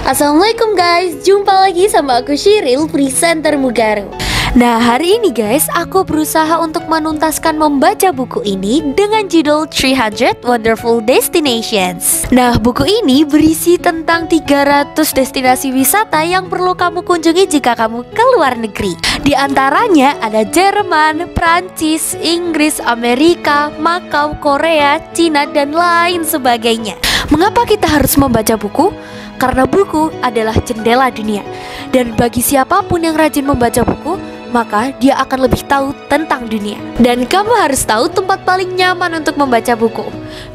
Assalamualaikum guys, jumpa lagi sama aku Shiril, presenter Mugaru. Nah hari ini guys, aku berusaha untuk menuntaskan membaca buku ini dengan judul 300 Wonderful Destinations. Nah buku ini berisi tentang 300 destinasi wisata yang perlu kamu kunjungi jika kamu ke luar negeri. Di antaranya ada Jerman, Prancis, Inggris, Amerika, Makau, Korea, Cina, dan lain sebagainya. Mengapa kita harus membaca buku? Karena buku adalah jendela dunia. Dan bagi siapapun yang rajin membaca buku, maka dia akan lebih tahu tentang dunia. Dan kamu harus tahu tempat paling nyaman untuk membaca buku.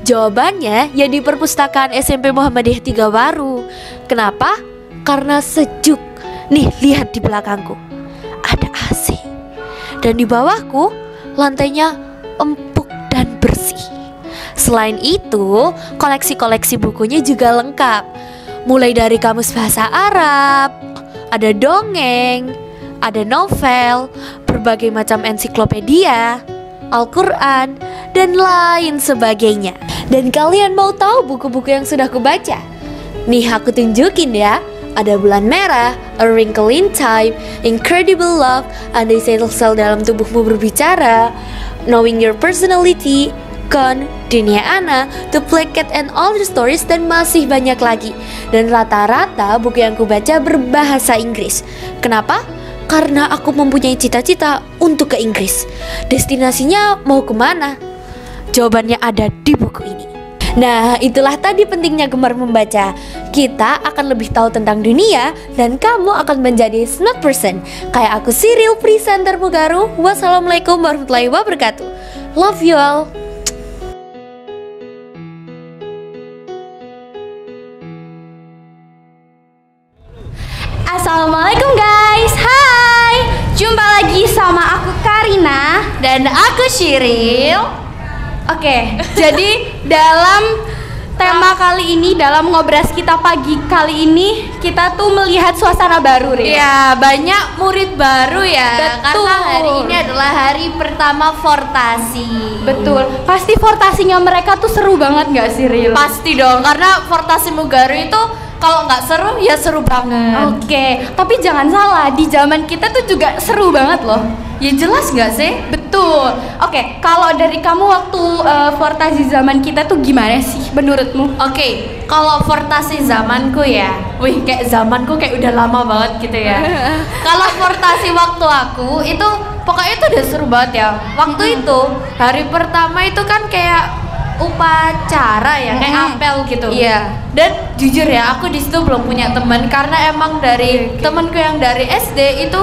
Jawabannya ya di perpustakaan SMP Muhammadiyah 3 Waru. Kenapa? Karena sejuk. Nih, lihat di belakangku. Ada AC. Dan di bawahku, lantainya empuk dan bersih. Selain itu, koleksi-koleksi bukunya juga lengkap. Mulai dari kamus bahasa Arab, ada dongeng, ada novel, berbagai macam ensiklopedia, Al-Quran, dan lain sebagainya. Dan kalian mau tahu buku-buku yang sudah aku baca? Nih aku tunjukin ya. Ada Bulan Merah, A Wrinkle in Time, Incredible Love, Andai Sel-Sel Dalam Tubuhmu Berbicara, Knowing Your Personality, Gone, Dunia Ana, The Black Cat and All the Stories, dan masih banyak lagi. Dan rata-rata buku yang aku baca berbahasa Inggris. Kenapa? Karena aku mempunyai cita-cita untuk ke Inggris. Destinasinya mau kemana? Jawabannya ada di buku ini. Nah, itulah tadi pentingnya gemar membaca. Kita akan lebih tahu tentang dunia, dan kamu akan menjadi smart person. Kayak aku Shiril, presenter Mugaru. Wassalamualaikum warahmatullahi wabarakatuh. Love you all. Assalamualaikum guys, hai. Jumpa lagi sama aku Karina Dan aku Shiril. Oke, jadi dalam tema kali ini, dalam ngobras kita pagi kali ini, kita tuh melihat suasana baru, Ril. Ya, banyak murid baru ya. Betul. Karena hari ini adalah hari pertama fortasi. Betul, pasti fortasinya mereka tuh seru banget gak sih, Ril? Pasti dong, karena fortasi Mugaru itu kalau nggak seru ya seru banget. Oke, tapi jangan salah, di zaman kita tuh juga seru banget loh. Ya jelas nggak sih? Betul. Oke, kalau dari kamu waktu fortasi zaman kita tuh gimana sih menurutmu? Oke, kalau fortasi zamanku ya, wih kayak zamanku kayak udah lama banget gitu ya. Kalau fortasi waktu aku itu pokoknya itu udah seru banget ya. Waktu itu hari pertama itu kan kayak upacara ya, kayak apel gitu. Iya. Dan jujur ya, aku di situ belum punya teman karena emang dari temanku yang dari SD itu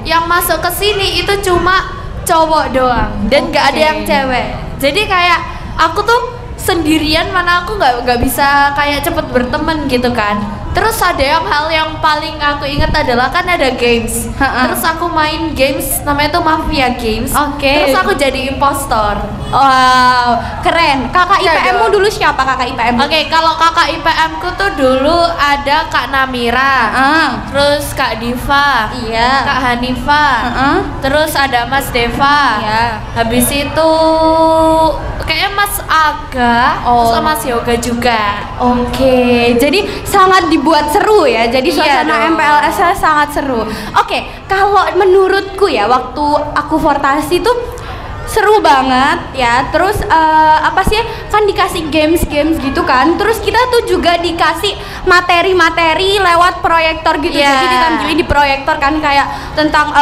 yang masuk ke sini itu cuma cowok doang dan nggak ada yang cewek. Jadi kayak aku tuh sendirian, mana aku nggak bisa kayak cepet berteman gitu kan. Terus ada hal yang paling aku ingat adalah kan ada games. Terus aku main games namanya tuh Mafia Games. Terus aku jadi impostor. Wow, keren. Kakak IPM-mu dulu siapa kakak IPM? Oke, kalau kakak IPM-ku tuh dulu ada Kak Namira, terus Kak Diva, Kak Hanifa, terus ada Mas Deva, habis itu kayaknya Mas Aga, terus Mas Yoga juga. Oke, jadi sangat dibuat seru ya. Jadi suasana MPLS-nya sangat seru. Oke, kalau menurutku ya waktu aku fortasi tuh seru banget ya. Terus apa sih, kan dikasih games gitu kan. Terus kita tuh juga dikasih materi-materi lewat proyektor gitu. Jadi ditampilin di proyektor kan, kayak tentang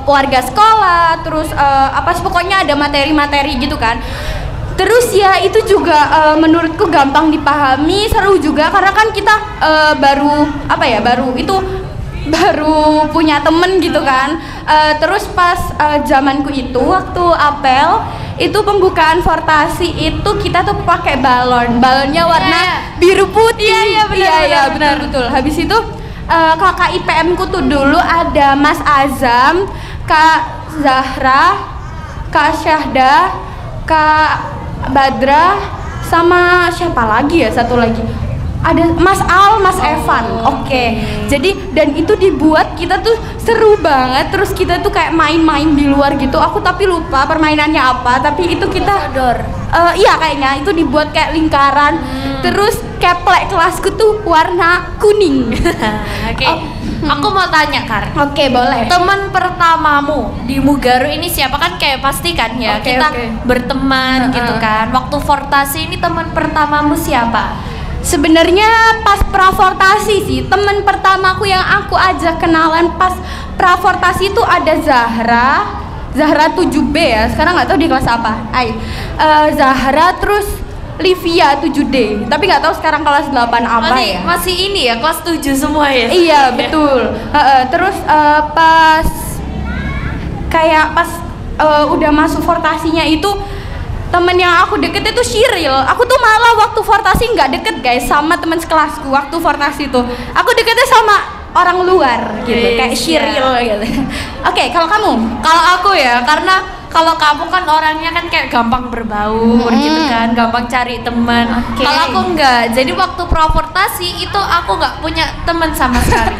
warga sekolah. Terus apa sih, pokoknya ada materi-materi gitu kan. Terus ya itu juga menurutku gampang dipahami, seru juga karena kan kita baru punya temen gitu kan. Terus pas zamanku itu waktu apel itu pembukaan fortasi itu kita tuh pakai balonnya warna biru putih. Benar betul. Habis itu kakak IPM ku tuh dulu ada Mas Azam, Kak Zahra, Kak Syahda, Kak Badra, sama siapa lagi ya, satu lagi ada Mas Al, Mas Evan. Oke. Jadi dan itu dibuat kita tuh seru banget. Terus kita tuh kayak main-main di luar gitu. Aku tapi lupa permainannya apa. Tapi itu kita iya kayaknya itu dibuat kayak lingkaran. Terus keplek kelasku tuh warna kuning. Oke. Aku mau tanya, Kar. Oke, boleh. Teman pertamamu di Mugaru ini siapa? Kan kayak pasti kan ya kita berteman gitu kan. Waktu Fortasi ini teman pertamamu siapa? Sebenarnya pas prafortasi sih, teman pertamaku yang aku ajak kenalan pas prafortasi itu ada Zahra 7B ya. Sekarang nggak tahu di kelas apa. Zahra, terus Livia 7D. Tapi nggak tahu sekarang kelas 8 apa ya. Masih ini ya, kelas 7 semua ya. Iya, betul. Terus pas udah masuk fortasinya itu, temen yang aku deket itu Shiril. Aku tuh malah waktu fortasi nggak deket guys sama teman sekelasku. Waktu fortasi tuh aku deketnya sama orang luar gitu, kayak Shiril gitu. Oke, kalau kamu? Kalau aku ya, karena kalau kamu kan orangnya kan kayak gampang berbaur gitu kan, gampang cari teman. Kalau aku enggak. Jadi waktu prafortasi itu aku nggak punya teman sama sekali.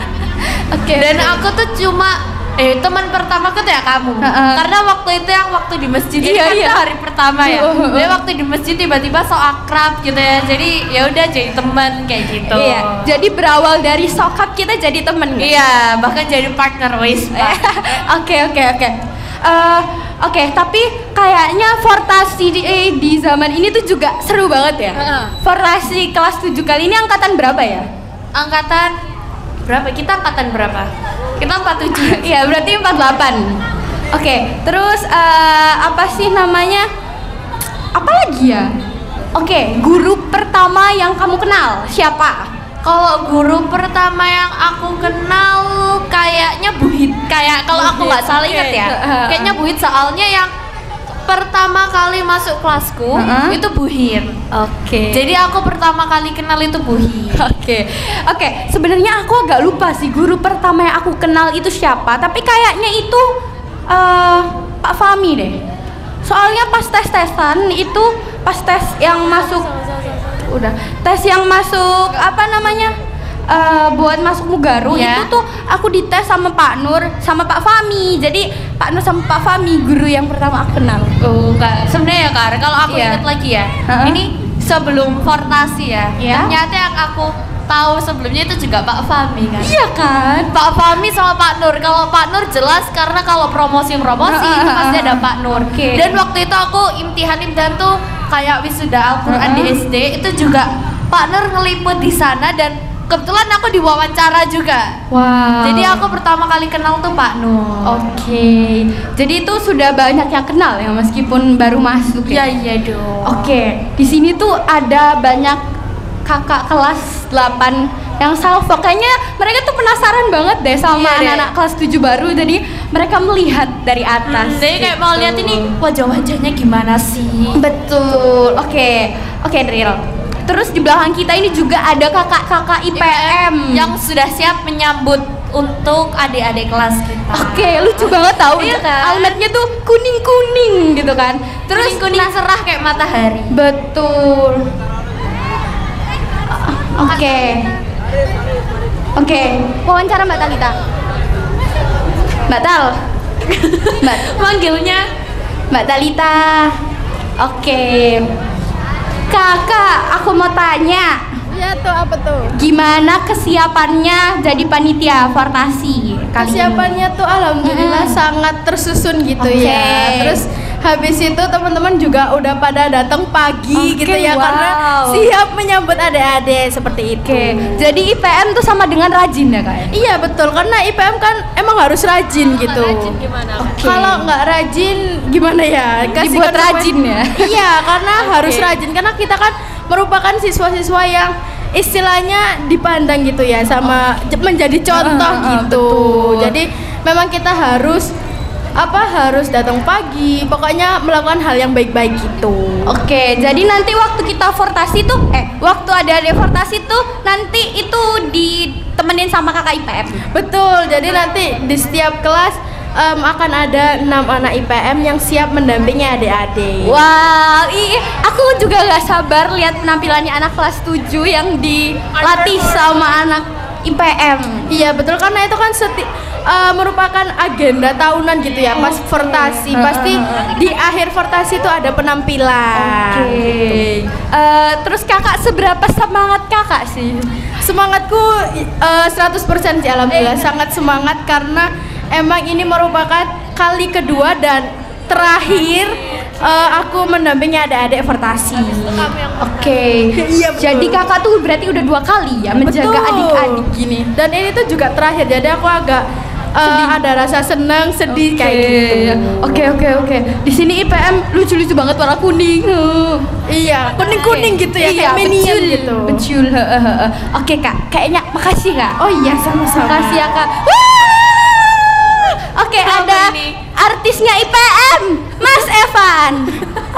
Dan aku tuh cuma teman pertamaku tuh ya kamu. Karena waktu itu yang waktu di masjid hari pertama ya. Dia waktu di masjid tiba-tiba so akrab gitu ya. Jadi ya udah jadi teman kayak gitu. Iya. Jadi berawal dari sokap kita jadi teman. Iya, bahkan jadi partner wis. Oke, tapi kayaknya fortasi di zaman ini tuh juga seru banget ya. Fortasi kelas 7 kali ini angkatan berapa ya? Angkatan berapa? Kita angkatan berapa? Kita 47. Iya, berarti 48. Oke, terus apa sih namanya? Apa lagi ya? Oke, guru pertama yang kamu kenal siapa? Kalau guru pertama yang aku kenal kayaknya Buhit. Kayak kalau aku nggak salah ingat ya, kayaknya Buhit, soalnya yang pertama kali masuk kelasku itu Buhit. Jadi aku pertama kali kenal itu Buhit. Oke. Sebenarnya aku agak lupa sih guru pertama yang aku kenal itu siapa. Tapi kayaknya itu Pak Fahmi deh. Soalnya pas tes-tesan itu, pas tes yang masuk tes yang masuk apa namanya buat masuk Mugaru itu tuh aku dites sama Pak Nur sama Pak Fahmi. Jadi Pak Nur sama Pak Fahmi guru yang pertama aku kenal. Sebenarnya ya Kak, kalau aku ingat lagi ya, ini sebelum fortasi ya, ternyata yang aku tahu sebelumnya itu juga Pak Fahmi kan. Iya kan, Pak Fahmi sama Pak Nur. Kalau Pak Nur jelas karena kalau promosi itu pasti ada Pak Nur. Dan waktu itu aku imtihan tuh kayak wisuda Al-Quran di SD, itu juga Pak Nur ngeliput di sana dan kebetulan aku diwawancara juga. Jadi aku pertama kali kenal tuh Pak Nur. Jadi itu sudah banyak yang kenal ya meskipun baru masuk ya. Iya dong. Di sini tuh ada banyak kakak kelas 8 yang salvo. Kayaknya mereka tuh penasaran banget deh sama anak-anak kelas 7 baru. Jadi mereka melihat dari atas. Jadi kayak mau lihat ini wajah-wajahnya gimana sih. Betul. Oke, Dril. Terus di belakang kita ini juga ada kakak-kakak IPM yang sudah siap menyambut untuk adik-adik kelas kita. Lucu banget tau. Kan? Almetnya tuh kuning-kuning gitu kan. Terus kuning cerah kayak matahari. Betul. Oke. Wawancara Mbak Talita. Mbak Tal. Manggilnya Mbak Talita. Kakak, aku mau tanya. Iya tuh, apa tuh? Gimana kesiapannya jadi panitia fortasi kali Kesiapannya tuh alhamdulillah sangat tersusun gitu ya. Terus habis itu teman-teman juga udah pada datang pagi gitu ya, karena siap menyambut adik-adik seperti itu. Jadi IPM tuh sama dengan rajin ya Kak? Iya betul, karena IPM kan emang harus rajin gitu. Rajin gimana? Kalau nggak rajin gimana ya? Dibuat rajin ya? Iya, karena harus rajin, karena kita kan merupakan siswa-siswa yang istilahnya dipandang gitu ya, sama menjadi contoh gitu. Jadi memang kita harus datang pagi, pokoknya melakukan hal yang baik-baik gitu. Jadi nanti waktu kita fortasi tuh waktu ada fortasi tuh nanti itu ditemenin sama kakak IPM. Betul, jadi nanti di setiap kelas akan ada 6 anak IPM yang siap mendampingi adik-adik. Aku juga gak sabar lihat penampilannya anak kelas 7 yang dilatih sama anak IPM. Iya betul, karena itu kan merupakan agenda tahunan gitu ya. Pas fortasi pasti di akhir fortasi itu ada penampilan. Oke. Terus kakak seberapa semangat kakak sih? Semangatku 100% sih alhamdulillah, sangat semangat karena emang ini merupakan kali kedua dan terakhir aku mendampingi adik-adik fortasi. Oke. Iya, betul. Jadi kakak tuh berarti udah 2 kali ya menjaga Betul. adik-adik gini. Dan ini tuh juga terakhir, jadi aku agak ada rasa senang, sedih kayak gitu. Oke. Di sini IPM lucu-lucu banget warna kuning. Iya, kuning-kuning gitu ya, Iya, kayak minion gitu. Betul. Oke kak, kayaknya makasih kak. Oh iya, sama-sama. Makasih ya kak. Oke, Apa ada ini? artisnya IPM, Mas Evan.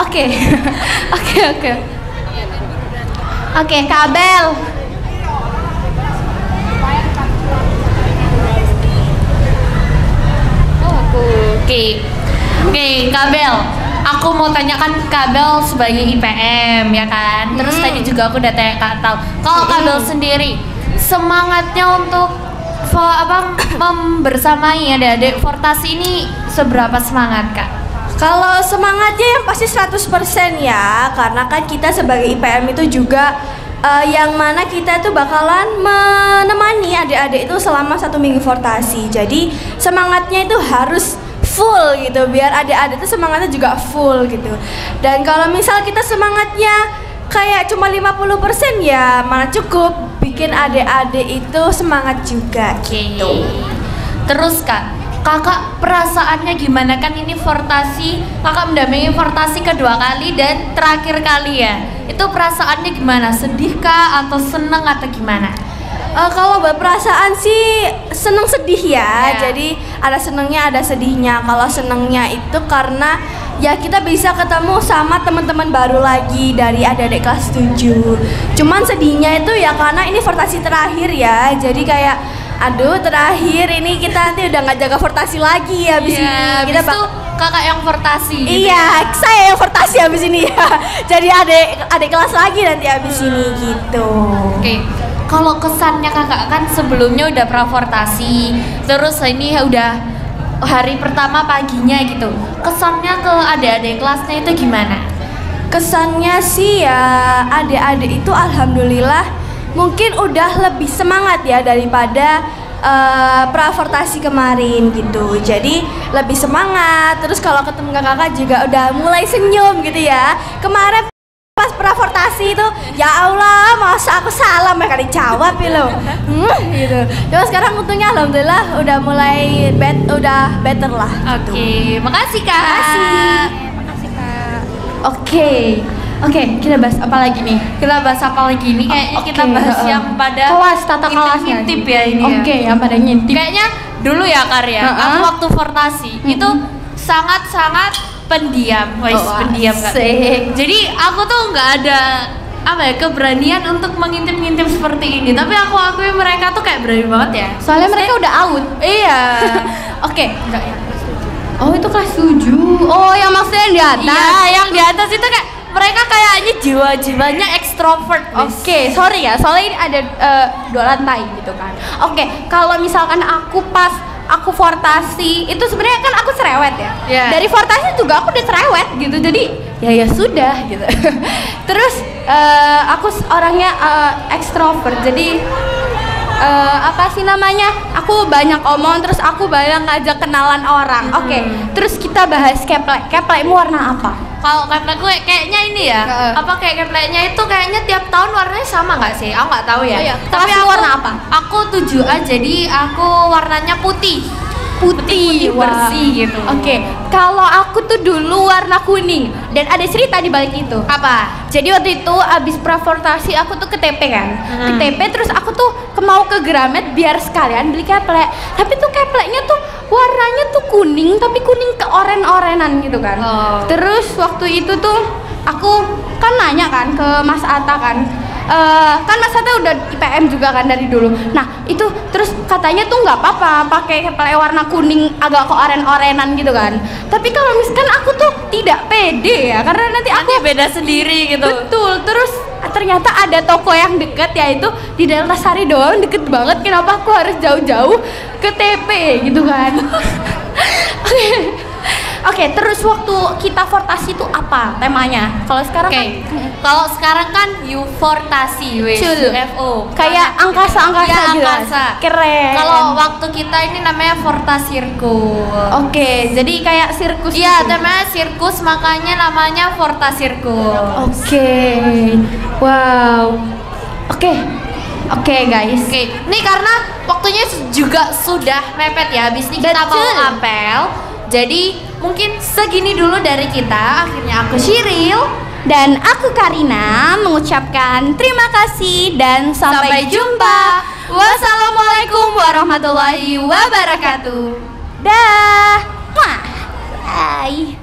Oke. Oke, Kak Abel. Oke, Kabel. Aku mau tanyakan Kabel sebagai IPM ya kan. Terus tadi juga aku udah tanya Kak Tau. Kalau Kabel sendiri semangatnya untuk membersamai adik-adik fortasi ini seberapa semangat Kak? Kalau semangatnya yang pasti 100% ya, karena kan kita sebagai IPM itu juga yang mana kita tuh bakalan menemani adik-adik itu selama 1 minggu fortasi. Jadi semangatnya itu harus full gitu, biar adik-adik itu semangatnya juga full gitu. Dan kalau misal kita semangatnya kayak cuma 50% ya mana cukup bikin adik-adik itu semangat juga gitu. Terus kakak perasaannya gimana kan ini fortasi, kakak mendampingi fortasi kedua kali dan terakhir kali ya. Itu perasaannya gimana? Sedih kah atau seneng atau gimana? Kalau perasaan sih seneng sedih ya. Jadi ada senengnya ada sedihnya. Kalau senengnya itu karena ya kita bisa ketemu sama teman-teman baru lagi dari adik-adik kelas 7. Cuman sedihnya itu ya karena ini fortasi terakhir ya. Jadi kayak aduh terakhir ini kita nanti udah nggak jaga fortasi lagi ya abis ini. Kita tuh kakak yang fortasi gitu. Iya, saya yang fortasi abis ini ya. Jadi adik kelas lagi nanti abis ini gitu. Oke. Kalau kesannya kakak kan sebelumnya udah prafortasi, terus ini udah hari pertama paginya gitu. Kesannya ke adik-adik kelasnya itu gimana? Kesannya sih ya adik-adik itu alhamdulillah mungkin udah lebih semangat ya daripada prafortasi kemarin gitu. Jadi lebih semangat. Terus kalau ketemu kakak juga udah mulai senyum gitu ya. Kemarin pas prafortasi itu ya Allah masa aku salah mereka dijawab ya lo gitu. Terus sekarang untungnya alhamdulillah udah mulai udah better lah. Oke, makasih kak. Makasih kak. Oke, kita bahas apa lagi nih? Kita bahas apa lagi nih? Kayaknya kita bahas yang pada kelas, tata kelasnya. ngintip ya ini. Oke, yang pada ngintip. Kayaknya dulu ya Karya, aku waktu fortasi itu sangat-sangat pendiam, pendiam Kak. Jadi aku tuh nggak ada keberanian untuk mengintip-ngintip seperti ini. Tapi aku akui mereka tuh kayak berani banget ya. Soalnya mereka udah out. Iya. Oke. Enggak ya. Oh, itu kelas 7. Oh, yang maksudnya yang di atas. Iya, yang di atas itu kayak mereka kayaknya jiwa-jiwanya ekstrovert. Oke, sorry ya. Soalnya ini ada 2 lantai gitu kan. Oke, kalau misalkan aku fortasi itu sebenarnya kan aku cerewet ya. Dari fortasi juga aku udah cerewet gitu. Jadi ya sudah gitu. Terus aku orangnya ekstrovert. Jadi apa sih namanya? Aku banyak omong terus aku banyak ngajak kenalan orang. Oke. Terus kita bahas keplek. Keplekmu warna apa? Kalau keplek gue kayaknya ini ya, kayak kepleknya itu kayaknya tiap tahun warnanya sama nggak sih? Aku nggak tahu ya. Oh, iya. Tapi Kelasmu warna apa? Aku 7A, jadi aku warnanya putih. Putih bersih gitu. Oke. Kalau aku tuh dulu warna kuning dan ada cerita di balik itu. Apa? Jadi waktu itu abis prafortasi aku tuh ke TP kan. Ke TP terus aku tuh mau ke Gramet biar sekalian beli keplek. Tapi tuh kepleknya tuh warnanya tuh kuning tapi kuning keoren-orenan gitu kan. Terus waktu itu tuh aku kan nanya kan ke Mas Atta kan, kan Mas Hatta udah IPM juga kan dari dulu. Nah itu terus katanya tuh nggak apa-apa pakai kepala warna kuning agak ke oren-orenan gitu kan. Tapi kalau misalkan aku tuh tidak pede ya, karena nanti aku beda sendiri gitu. betul. Terus ternyata ada toko yang deket, yaitu di Delta Sari doang, deket banget. Kenapa aku harus jauh-jauh ke TP gitu kan? Oke, terus waktu kita fortasi itu apa temanya? Kalau sekarang Kalau sekarang kan Ufortasi, UFO. kayak angkasa-angkasa Iya, gitu. angkasa. Keren. Kalau waktu kita ini namanya Fortasirkus. Oke, jadi kayak sirkus. Iya, gitu. namanya sirkus, makanya namanya Fortasirkus. Oke. Wow. Oke guys. Oke, ini karena waktunya juga sudah mepet ya. Habis ini kita Betul. mau apel. Jadi mungkin segini dulu dari kita. Akhirnya aku Shiril Dan aku Karina mengucapkan terima kasih dan sampai jumpa. Wassalamualaikum warahmatullahi wabarakatuh. Dah. Bye.